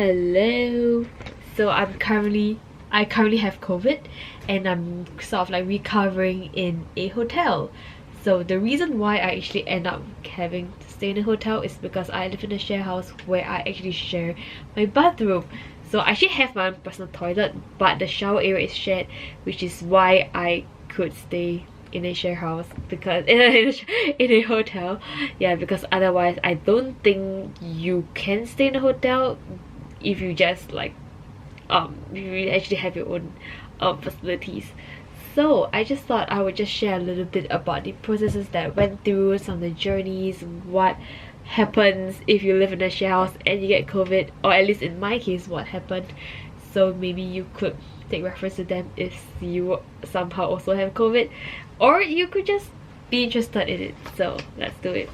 Hello. So I currently have COVID and I'm sort of like recovering in a hotel. So the reason why I actually end up having to stay in a hotel is because I live in a share house where I actually share my bathroom. So I actually have my own personal toilet, but the shower area is shared, which is why I could stay in a share house, because in a hotel. Yeah, because otherwise I don't think you can stay in a hotel if you just like you actually have your own facilities. So I just thought I would just share a little bit about the processes that I went through, some of the journeys, what happens if you live in a share house and you get COVID, or at least in my case what happened. So maybe you could take reference to them if you somehow also have COVID, or you could just be interested in it. So let's do it.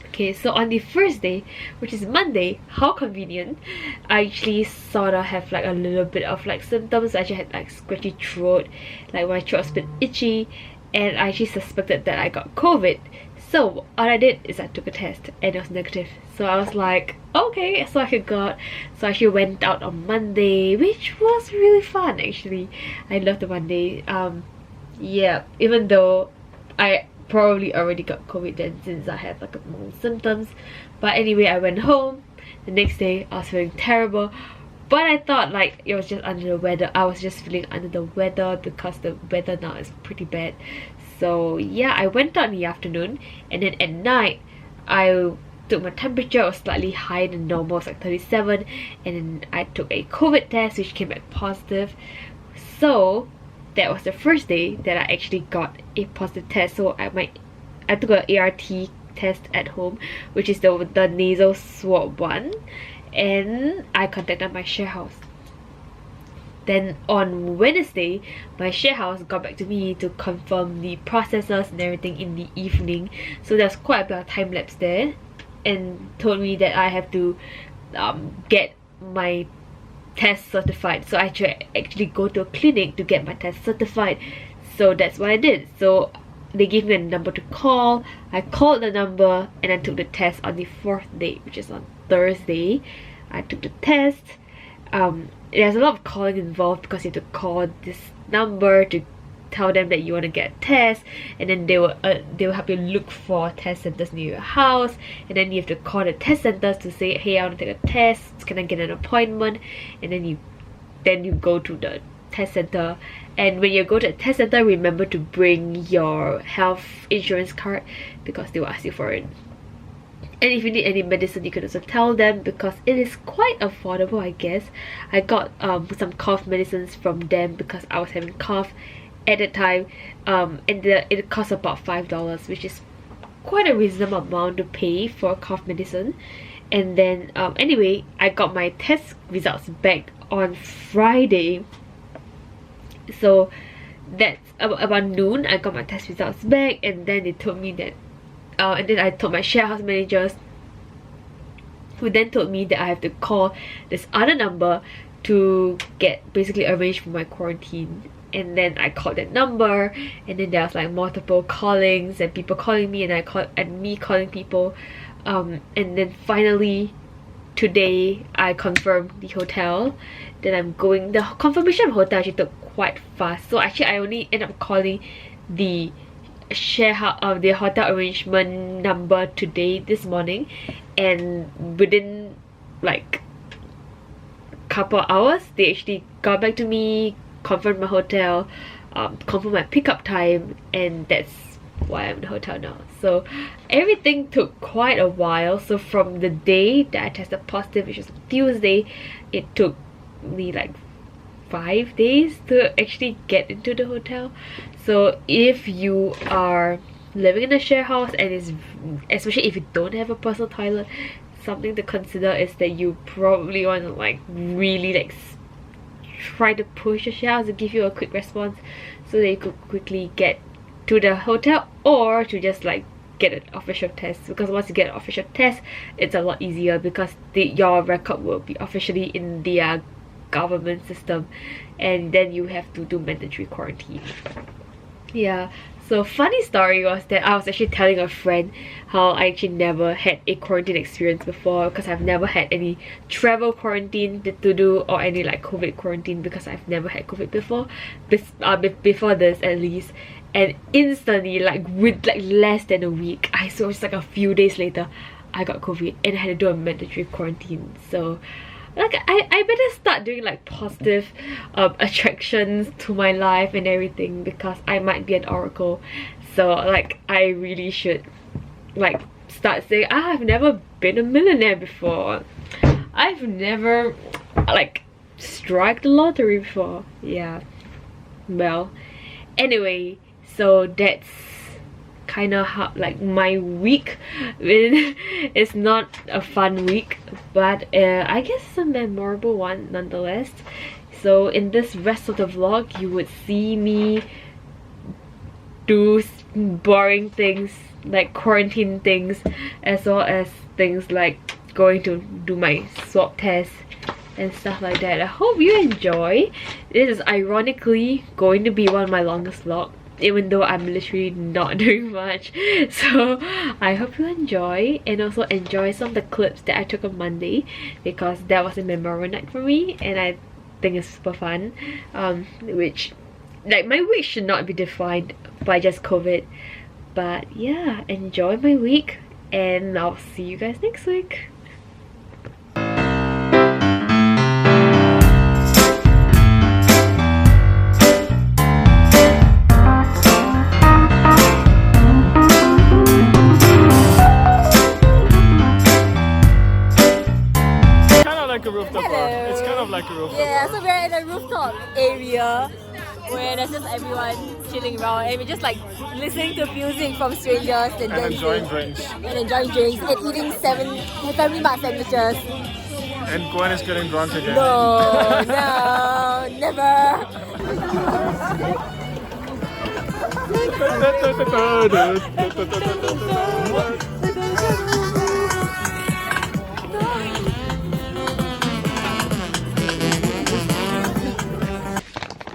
Okay, so on the first day, which is Monday, how convenient, I actually sort of have like a little bit of like symptoms. I actually had like scratchy throat, like my throat was a bit itchy, and I actually suspected that I got COVID. So all I did is I took a test and it was negative. So I was like, okay, so I actually went out on Monday, which was really fun actually. I loved the Monday. Yeah, even though I probably already got COVID then, since I had like more symptoms. But anyway, I went home. The next day I was feeling terrible, but I thought like it was just under the weather. I was just feeling under the weather because the weather now is pretty bad. So yeah, I went out in the afternoon, and then at night I took my temperature. It was slightly higher than normal. It was like 37, and then I took a COVID test which came back positive. So that was the first day that I actually got a positive test. So I took a ART test at home, which is the nasal swab one, and I contacted my share house. Then on Wednesday, my share house got back to me to confirm the processes and everything in the evening. So there's quite a bit of time lapse there, and told me that I have to get my test certified. So I actually go to a clinic to get my test certified. So that's what I did. So they gave me a number to call. I called the number and I took the test on the fourth day, which is on Thursday. I took the test. There's a lot of calling involved because you have to call this number to tell them that you want to get a test, and then they will help you look for test centers near your house, and then you have to call the test centers to say, hey, I want to take a test, can I get an appointment? And then you go to the test center, and when you go to the test center, remember to bring your health insurance card because they will ask you for it. And if you need any medicine, you can also tell them, because it is quite affordable, I guess. I got some cough medicines from them because I was having cough at the time, and it costs about $5, which is quite a reasonable amount to pay for cough medicine. And then anyway, I got my test results back on Friday. So that's about noon. I got my test results back, and then they told me that and then I told my share house managers, who then told me that I have to call this other number to get basically arranged for my quarantine. And then I called that number, and then there was like multiple callings and people calling me, and me calling people, and then finally today I confirmed the hotel that I'm going. The confirmation of hotel actually took quite fast, so actually I only ended up calling the the hotel arrangement number this morning, and within like couple hours they actually got back to me, confirmed my hotel, confirmed my pickup time, and that's why I'm in the hotel now. So everything took quite a while. So from the day that I tested positive, which was Tuesday, it took me like 5 days to actually get into the hotel. So if you are living in a share house, and especially if you don't have a personal toilet, something to consider is that you probably want to like really like try to push the share house to give you a quick response, so that you could quickly get to the hotel, or to just like get an official test, because once you get an official test, it's a lot easier, because your record will be officially in the government system, and then you have to do mandatory quarantine. Yeah, So funny story was that I was actually telling a friend how I actually never had a quarantine experience before, because I've never had any travel quarantine to do, or any like COVID quarantine, because I've never had COVID before. Before this at least. And instantly, like with like less than a week, I saw just like a few days later, I got COVID and I had to do a mandatory quarantine. So like I better start doing like positive attractions to my life and everything, because I might be an oracle. So like I really should like start saying, I've never been a millionaire before, I've never like struck the lottery before. Yeah, well, anyway, so that's kind of how like my week. It's not a fun week, but I guess it's a memorable one nonetheless. So in this rest of the vlog, you would see me do boring things like quarantine things, as well as things like going to do my swab test and stuff like that. I hope you enjoy. This is ironically going to be one of my longest vlogs, even though I'm literally not doing much. So I hope you enjoy, and also enjoy some of the clips that I took on Monday, because that was a memorable night for me and I think it's super fun. Which, like, my week should not be defined by just COVID, but yeah, enjoy my week and I'll see you guys next week. It's kind of like a rooftop. Yeah, so we're in a rooftop area where there's just everyone chilling around and we're just like listening to music from strangers and enjoying drinks. And enjoying drinks and eating 7 Family Mart sandwiches. And Gwen is getting drunk again. No, no, never.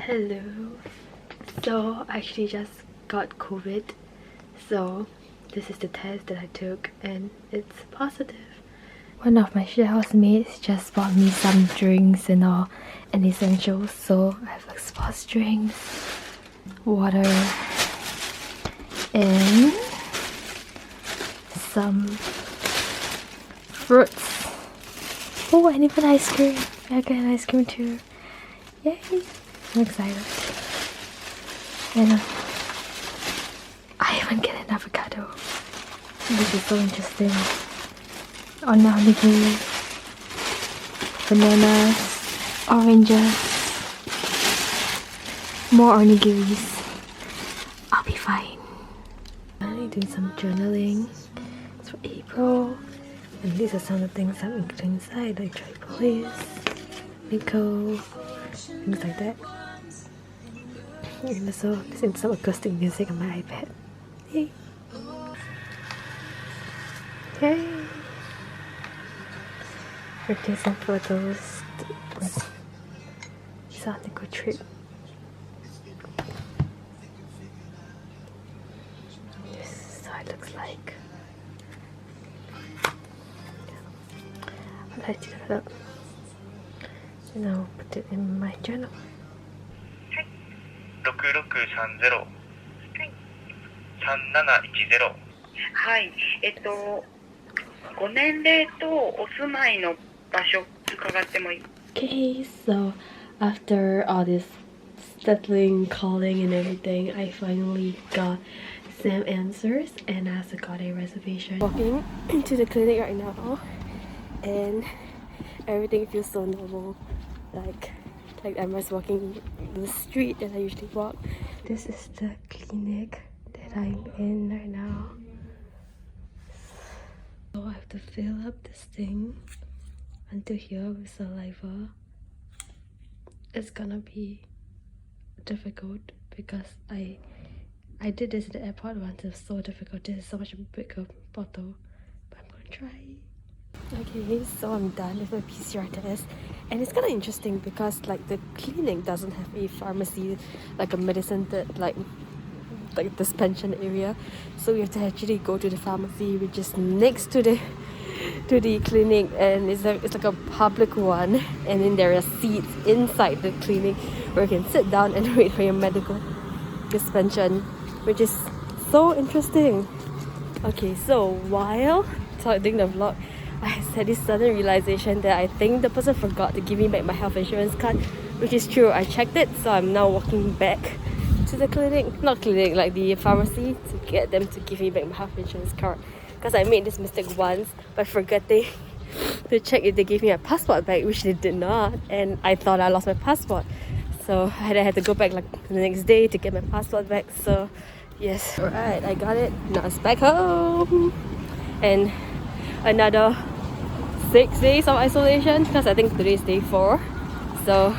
Hello. So I actually just got COVID. So this is the test that I took and it's positive. One of my Sharehouse mates just bought me some drinks and all, and essentials. So I have like sports drinks, water, and some fruits. Oh, and even ice cream. I got an ice cream too. Yay! I'm excited. And I even get an avocado. This is so interesting. Onigiri, bananas, oranges, more onigiris. I'll be fine. I'm doing some journaling. It's for April. And these are some of the things I'm including inside, like Tripolis, Miko, things like that. And also listen to some acoustic music on my iPad. Yay! Yay! We're taking some photos. It's on the good trip. This is how it looks like. I'll light it up. And I'll put it in my journal. 6630 3710はい、ご年齢とお住まいの場所伺ってもいい？ Okay, so after all this settling, calling and everything, I finally got some answers and I also got a reservation. Walking into the clinic right now and everything feels so normal, like I'm just walking the street that I usually walk. This is the clinic that I'm in right now. So I have to fill up this thing until here with saliva. It's gonna be difficult because I did this at the airport once. It was so difficult. This is so much bigger bottle, but I'm gonna try. Okay, so I'm done with my PCR test, and it's kind of interesting because like the clinic doesn't have a pharmacy, like a medicine that like like the suspension area, so we have to actually go to the pharmacy, which is next to the clinic, and it's like a public one, and then there are seats inside the clinic where you can sit down and wait for your medical suspension, which is so interesting. Okay, so while doing the vlog, I had this sudden realization that I think the person forgot to give me back my health insurance card, which is true. I checked it, so I'm now walking back to the like the pharmacy, to get them to give me back my health insurance card, because I made this mistake once by forgetting to check if they gave me a passport back, which they did not, and I thought I lost my passport, so I had to go back like the next day to get my passport back. So yes, alright, I got it. Now it's back home, and another 6 days of isolation, because I think today is day 4, so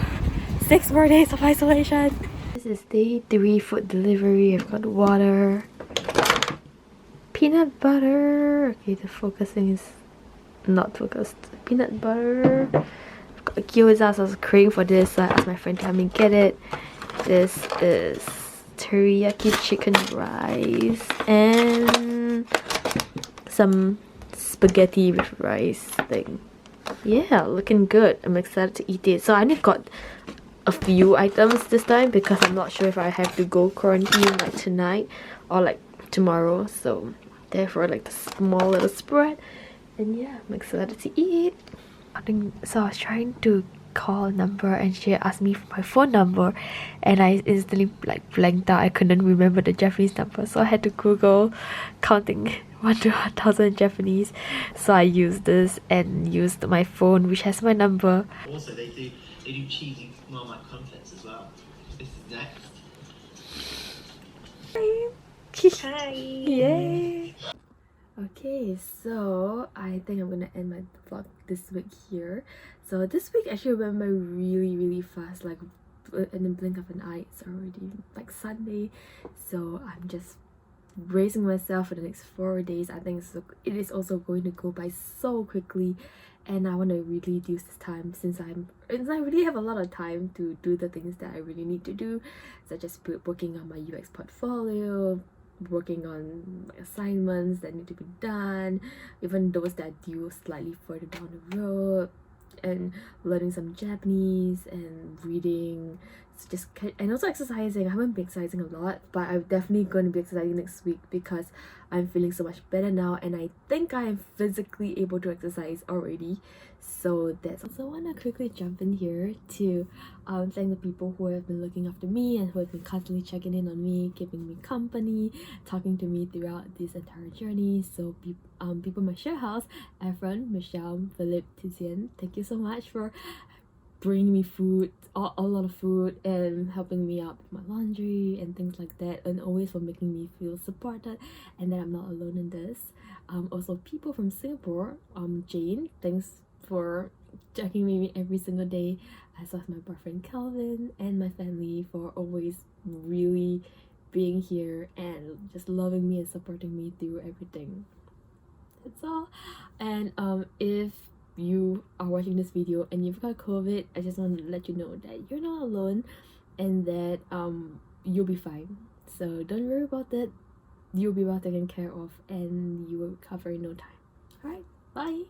6 more days of isolation. This is day 3 food delivery. I've got water, peanut butter. Okay, the focusing is not focused. Peanut butter. I've got gyoza, so I was craving for this, so I asked my friend to help me get it. This is teriyaki chicken rice and some spaghetti with rice thing. Yeah, looking good. I'm excited to eat it. So I only got a few items this time because I'm not sure if I have to go quarantine like tonight or like tomorrow, so therefore like the small little spread. And yeah, I'm excited to eat. So I was trying to call a number and she asked me for my phone number, and I instantly like blanked out. I couldn't remember the Japanese number, so I had to Google counting 1 to 1,000 Japanese. So I used this and used my phone, which has my number. Also, they do cheesy Marmite contents as well. This is next. Hi. Yay. Okay, so I think I'm gonna end my vlog this week here. So this week actually went by really fast, like in the blink of an eye. It's already like Sunday, so I'm just bracing myself for the next 4 days. I think it is also going to go by so quickly, and I want to really use this time since I really have a lot of time to do the things that I really need to do, such as working on my UX portfolio, working on assignments that need to be done, even those that are due slightly further down the road, and learning some Japanese and reading. So and also exercising. I haven't been exercising a lot, but I'm definitely going to be exercising next week because I'm feeling so much better now, and I think I am physically able to exercise already. So that's also want to quickly jump in here to thank the people who have been looking after me and who have been constantly checking in on me, keeping me company, talking to me throughout this entire journey. So people in my share house, Efren, Michelle, Philip, Tizian, thank you so much for bringing me food, a lot of food, and helping me out with my laundry and things like that, and always for making me feel supported and that I'm not alone in this. Also people from Singapore, Jane, thanks for checking me every single day, as well as my boyfriend Calvin and my family for always really being here and just loving me and supporting me through everything. That's all. And if you are watching this video and you've got COVID, I just want to let you know that you're not alone and that you'll be fine. So don't worry about it. You'll be well taken care of and you will recover in no time. Alright, bye.